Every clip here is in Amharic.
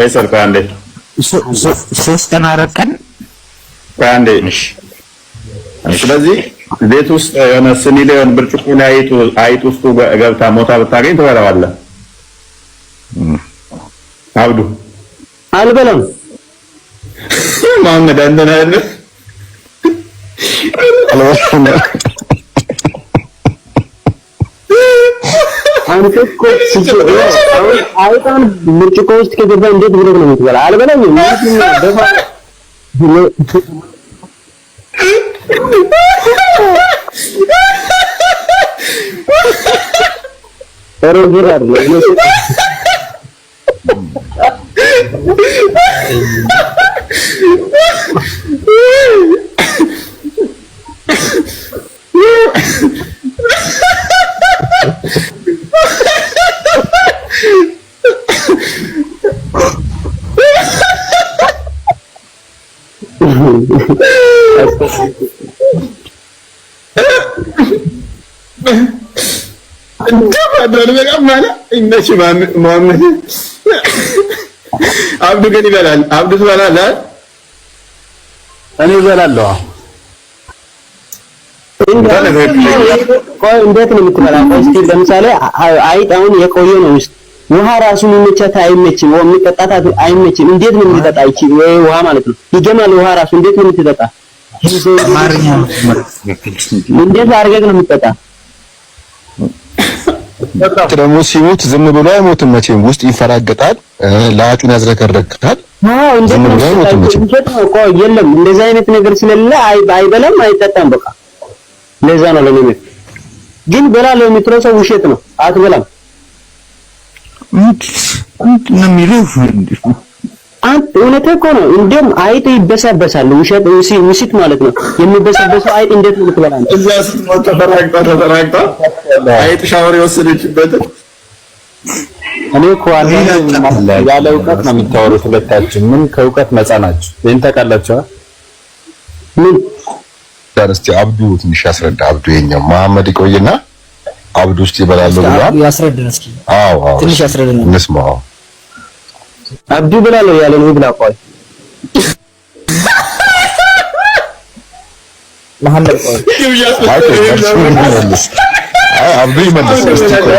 ፈይሰል ቆይ አንዴ 3 ቀን 4 ቀን ቆይ አንዴ እሺ ስለዚህ ቤት ውስጥ የሆነ ስኒ ላይ የሆነ ብርጭቆ ላይ አይጥ ውስጥ ገብታ ሞታ ብታገኝ ትበላዋለህ አብዱ አልበላም መሐመድ አንተ ነህ አይደል አንተ እኮ አይጣን ብርጭቆ ውስጥ ከገባ እንዴት ብለህ ነው የምትበላ? አልበላም አብዱ ግን ይበላል። አብዱ ትበላለህ? እኔ እበላለሁ። ቆይ እንዴት ነው የምትበላው? እስኪ ለምሳሌ አይጥ አሁን የቆየ ነው ውስጥ ውሃ ራሱ የሚመቻት አይመችም፣ ወይ የሚጠጣት አይመችም። እንዴት ነው የምትጠጣ? እቺ ወይ ውሃ ማለት ነው ይገማል። ውሃ ራሱ እንዴት ነው የምትጠጣ? እንዴት አድርገህ ነው የምትጠጣ? ደግሞ ሲሞት ዝም ብሎ አይሞትም መቼም፣ ውስጥ ይፈራገጣል፣ ላጩን ያዝረከረክታል። አዎ እንዴት ነው ቆይ የለም እንደዛ አይነት ነገር ስለሌለ አይበላም አይጠጣም። በቃ ለዛ ነው ለኔ ግን በላለው የምትለው ሰው ውሸት ነው። አትበላም ነው የሚለው አንተ እውነትህ እኮ ነው። እንደውም አይጥ ይበሳበሳል። ውሸት ማለት ነው። የሚበሳበሰው አይጥ እንዴት ነው የምትበላው? እዛ ስትሞት ተፈራግጣ አይጥ ሻወር የወሰደችበት እኔ እኮ ያለ እውቀት ነው የምታወሩት ሁለታችን። ምን ከእውቀት ነፃ ናችሁ? ይሄን ታውቃላችሁ? ምን እስቲ አብዱ ትንሽ ያስረዳ። አብዱ የኛው መሐመድ ይቆይና አብዱ ውስጥ ይበላሉ ብሏል። ያስረዳን እስኪ። አዎ ትንሽ ያስረዳን እንስማው። አብዱ ብላለሁ ያለ ነው ብላ ቆይ መሐመድ ቆይ አብዱ ይመልስ እስቲ ቆይ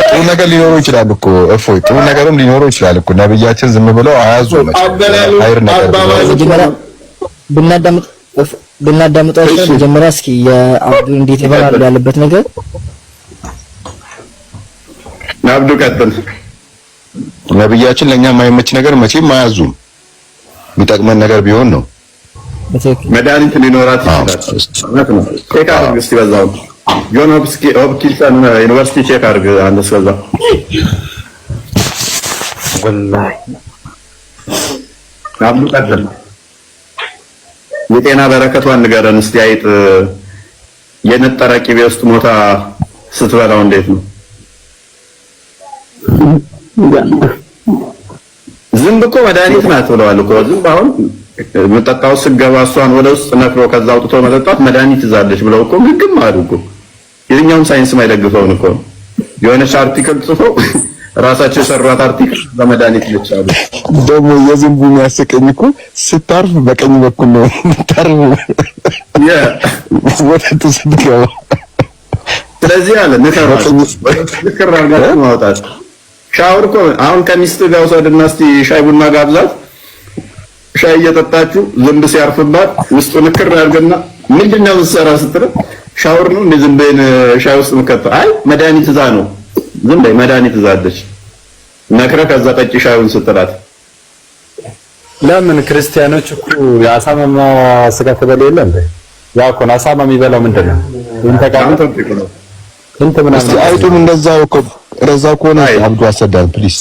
ጥሩ ነገር ሊኖረው ይችላል እኮ እፎይ፣ ጥሩ ነገርም ሊኖረው ይችላል እኮ። ነብያችን ዝም ብለው አያዙ ኸይር ነገር ብናዳምጠው መጀመሪያ እስኪ የአብዱ እንዴት ይበላል ያለበት ነገር አብዱ ቀጥል። ነብያችን ለኛ የማይመች ነገር መቼም አያዙም። የሚጠቅመን ነገር ቢሆን ነው። መድኃኒት ሊኖራት ይችላል። ቼክ አድርግ እስኪ በዛው ጆን ሆፕኪንሰን ዩኒቨርሲቲ ቼክ አድርግ አንተ እስከዛ ወላሂ አብዱ ቀጥል። የጤና በረከቷን ንገረን እስቲ። አይጥ የነጠረ ቅቤ ውስጥ ሞታ ስትበላው እንዴት ነው? ዝንብ እኮ መድኃኒት ናት ብለዋል እኮ። ዝንብ አሁን መጠጣው ስገባ እሷን ወደ ውስጥ ነክሮ ከዛ አውጥቶ መጠጣት መድኃኒት ይዛለች ብለው እኮ ግግም አሉ እኮ። የትኛውም ሳይንስ ማይደግፈውን እኮ የሆነች አርቲክል ጽፈው ራሳቸው የሰሯት አርቲክል በመድኃኒት ይቻላል። ደግሞ የዝንቡ የሚያስቀኝ እኮ ስታርፍ በቀኝ በኩል ነው ታርፍ ወተት ስትገባ። ስለዚህ አለ ንከር አድርጋችሁ ማውጣት። ሻወር እኮ አሁን ከሚስት ጋር ወሰድና እስቲ ሻይ ቡና ጋብዛት። ሻይ እየጠጣችሁ ዝንብ ሲያርፍባት ውስጡ ንክር አድርገና ምንድነው የምትሰራው ስትል ሻወር ነው እንደ ዝንብን ሻይ ውስጥ ምከታ። አይ መድኃኒት እዛ ነው ዝም በይ መድኃኒት እዛለች ነክረ ከዛ ጠጪ ሻዩን ስትላት። ለምን ክርስቲያኖች እኮ የአሳማ ስጋ ተበለ የለ እንዴ? ያው እኮ አሳማ የሚበላው ምንድነው? እንተ ምናምን አይጡም እንደዛው እኮ ረዛው እኮ ነው። አብዱ አሰዳን ፕሊዝ